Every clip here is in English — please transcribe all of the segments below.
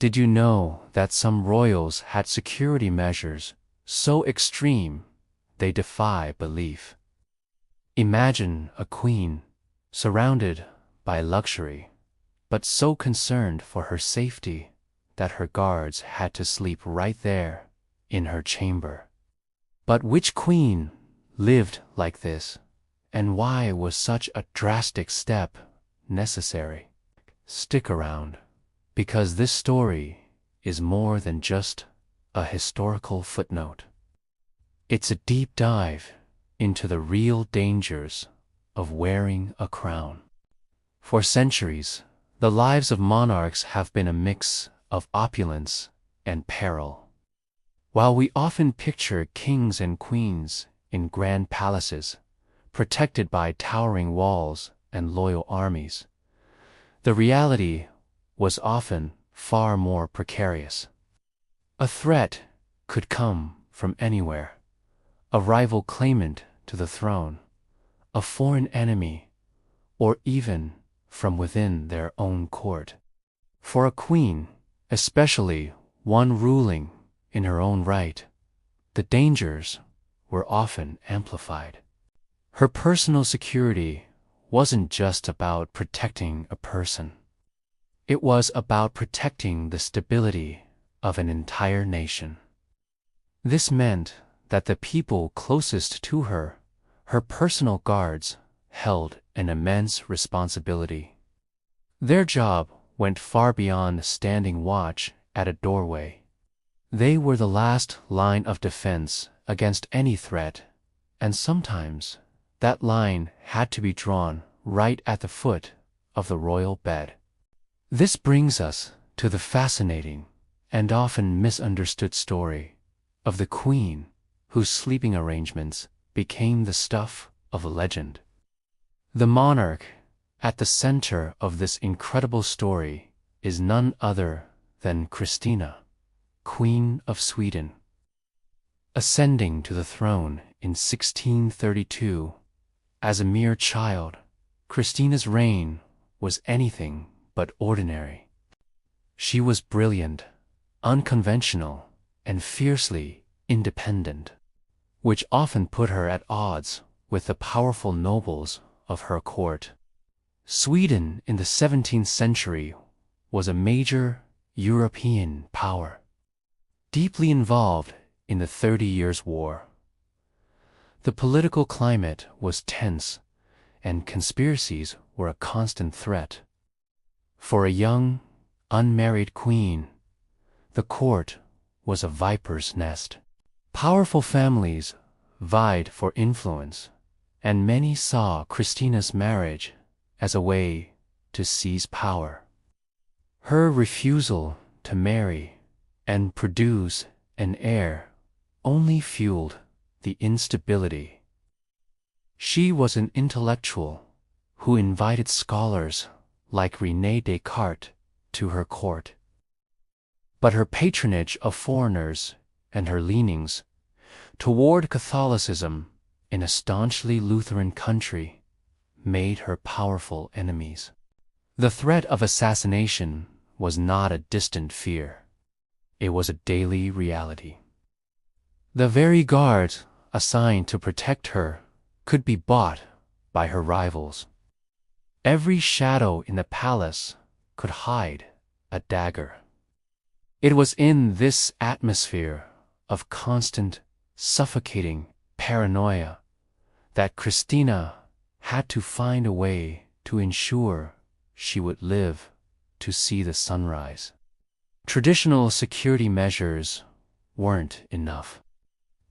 Did you know that some royals had security measures so extreme they defy belief? Imagine a queen surrounded by luxury, but so concerned for her safety that her guards had to sleep right there in her chamber. But which queen lived like this, and why was such a drastic step necessary? Stick around, because this story is more than just a historical footnote. It's a deep dive into the real dangers of wearing a crown. For centuries, the lives of monarchs have been a mix of opulence and peril. While we often picture kings and queens in grand palaces, protected by towering walls and loyal armies, the reality was often far more precarious. A threat could come from anywhere: a rival claimant to the throne, a foreign enemy, or even from within their own court. For a queen, especially one ruling in her own right, the dangers were often amplified. Her personal security wasn't just about protecting a person. It was about protecting the stability of an entire nation. This meant that the people closest to her, her personal guards, held an immense responsibility. Their job went far beyond standing watch at a doorway. They were the last line of defense against any threat, and sometimes that line had to be drawn right at the foot of the royal bed. This brings us to the fascinating and often misunderstood story of the queen whose sleeping arrangements became the stuff of legend. The monarch at the center of this incredible story is none other than Christina, Queen of Sweden. Ascending to the throne in 1632, as a mere child, Christina's reign was anything but ordinary. She was brilliant, unconventional, and fiercely independent, which often put her at odds with the powerful nobles of her court. Sweden in the 17th century was a major European power, deeply involved in the 30 Years' War. The political climate was tense, and conspiracies were a constant threat. For a young, unmarried queen, the court was a viper's nest. Powerful families vied for influence, and many saw Christina's marriage as a way to seize power. Her refusal to marry and produce an heir only fueled the instability. She was an intellectual who invited scholars like René Descartes to her court. But her patronage of foreigners and her leanings toward Catholicism in a staunchly Lutheran country made her powerful enemies. The threat of assassination was not a distant fear. It was a daily reality. The very guards assigned to protect her could be bought by her rivals. Every shadow in the palace could hide a dagger. It was in this atmosphere of constant, suffocating paranoia that Christina had to find a way to ensure she would live to see the sunrise. Traditional security measures weren't enough.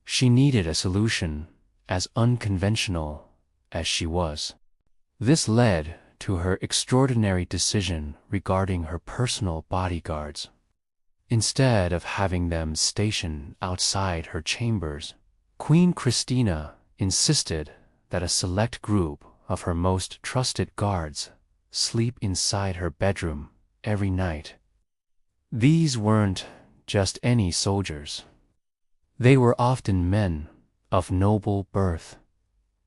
She needed a solution as unconventional as she was. This led to her extraordinary decision regarding her personal bodyguards. Instead of having them stationed outside her chambers, Queen Christina insisted that a select group of her most trusted guards sleep inside her bedroom every night. These weren't just any soldiers. They were often men of noble birth,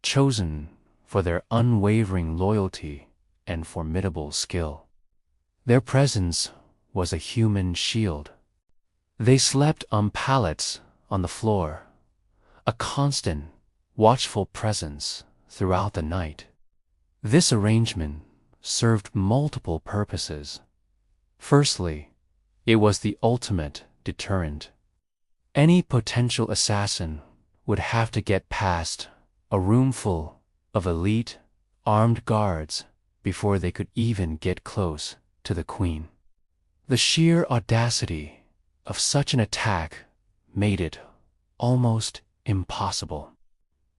chosen for their unwavering loyalty and formidable skill. Their presence was a human shield. They slept on pallets on the floor, a constant, watchful presence throughout the night. This arrangement served multiple purposes. Firstly, it was the ultimate deterrent. Any potential assassin would have to get past a room full of elite, armed guards before they could even get close to the queen. The sheer audacity of such an attack made it almost impossible.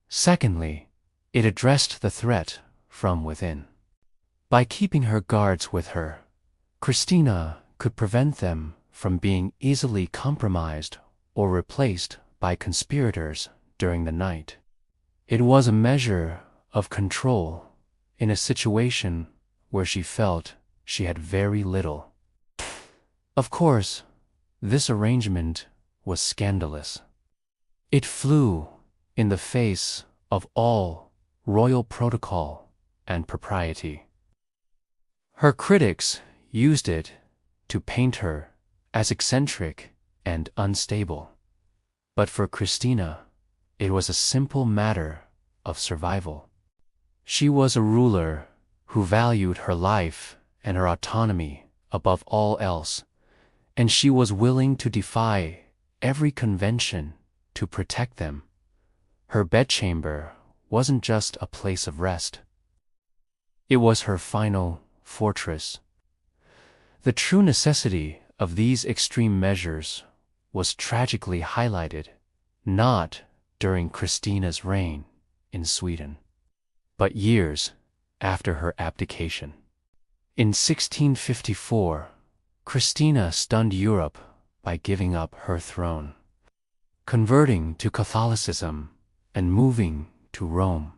Secondly, it addressed the threat from within. By keeping her guards with her, Christina could prevent them from being easily compromised or replaced by conspirators during the night. It was a measure of control in a situation where she felt she had very little. Of course, this arrangement was scandalous. It flew in the face of all royal protocol and propriety. Her critics used it to paint her as eccentric and unstable. But for Christina, it was a simple matter of survival. She was a ruler who valued her life and her autonomy above all else, and she was willing to defy every convention to protect them. Her bedchamber wasn't just a place of rest. It was her final fortress. The true necessity of these extreme measures was tragically highlighted not during Christina's reign in Sweden, but years after her abdication. In 1654, Christina stunned Europe by giving up her throne, converting to Catholicism and moving to Rome.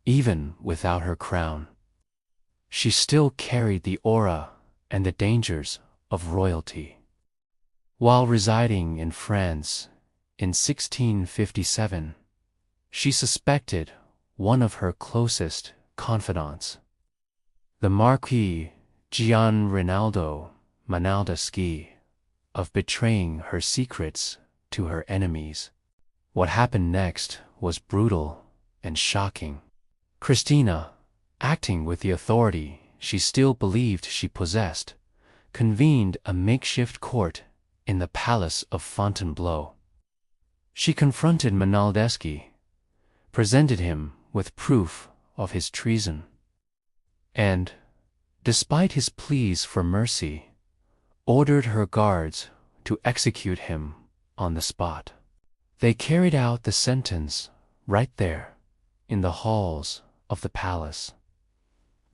Even without her crown, she still carried the aura and the dangers of royalty. While residing in France in 1657, she suspected one of her closest confidants, the Marquis Gian Rinaldo Monaldeschi, of betraying her secrets to her enemies. What happened next was brutal and shocking. Christina, acting with the authority she still believed she possessed, convened a makeshift court in the palace of Fontainebleau. She confronted Monaldeschi, presented him with proof of his treason, and, despite his pleas for mercy, ordered her guards to execute him on the spot. They carried out the sentence right there in the halls of the palace.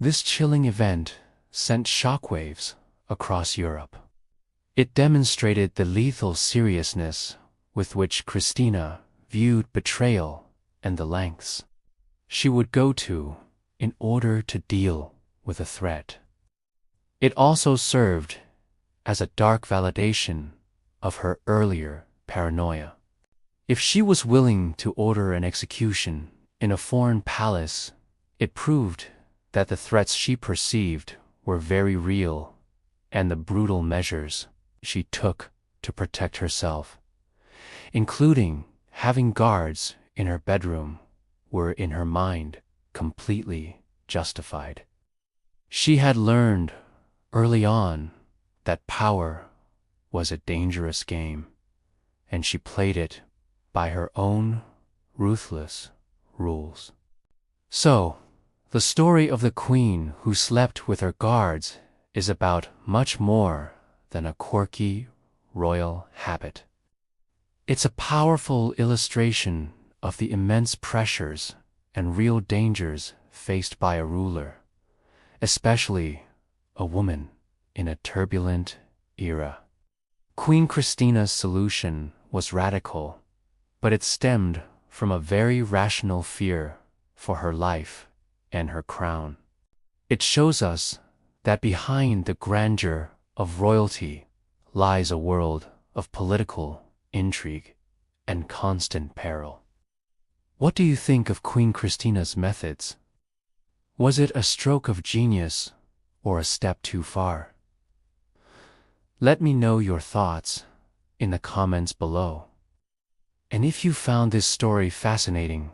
This chilling event sent shockwaves across Europe. It demonstrated the lethal seriousness with which Christina viewed betrayal and the lengths she would go to in order to deal with a threat. It also served as a dark validation of her earlier paranoia. If she was willing to order an execution in a foreign palace, it proved that the threats she perceived were very real, and the brutal measures she took to protect herself, including having guards in her bedroom, were in her mind completely justified. She had learned early on that power was a dangerous game, and she played it by her own ruthless rules. So, the story of the queen who slept with her guards is about much more than a quirky royal habit. It's a powerful illustration of the immense pressures and real dangers faced by a ruler, especially a woman in a turbulent era. Queen Christina's solution was radical, but it stemmed from a very rational fear for her life and her crown. It shows us that behind the grandeur of royalty lies a world of political intrigue and constant peril. What do you think of Queen Christina's methods? Was it a stroke of genius or a step too far? Let me know your thoughts in the comments below. And if you found this story fascinating,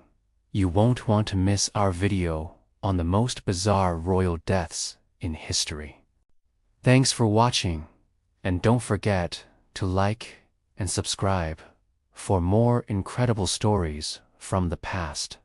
you won't want to miss our video on the most bizarre royal deaths in history. Thanks for watching, and don't forget to like and subscribe for more incredible stories from the past.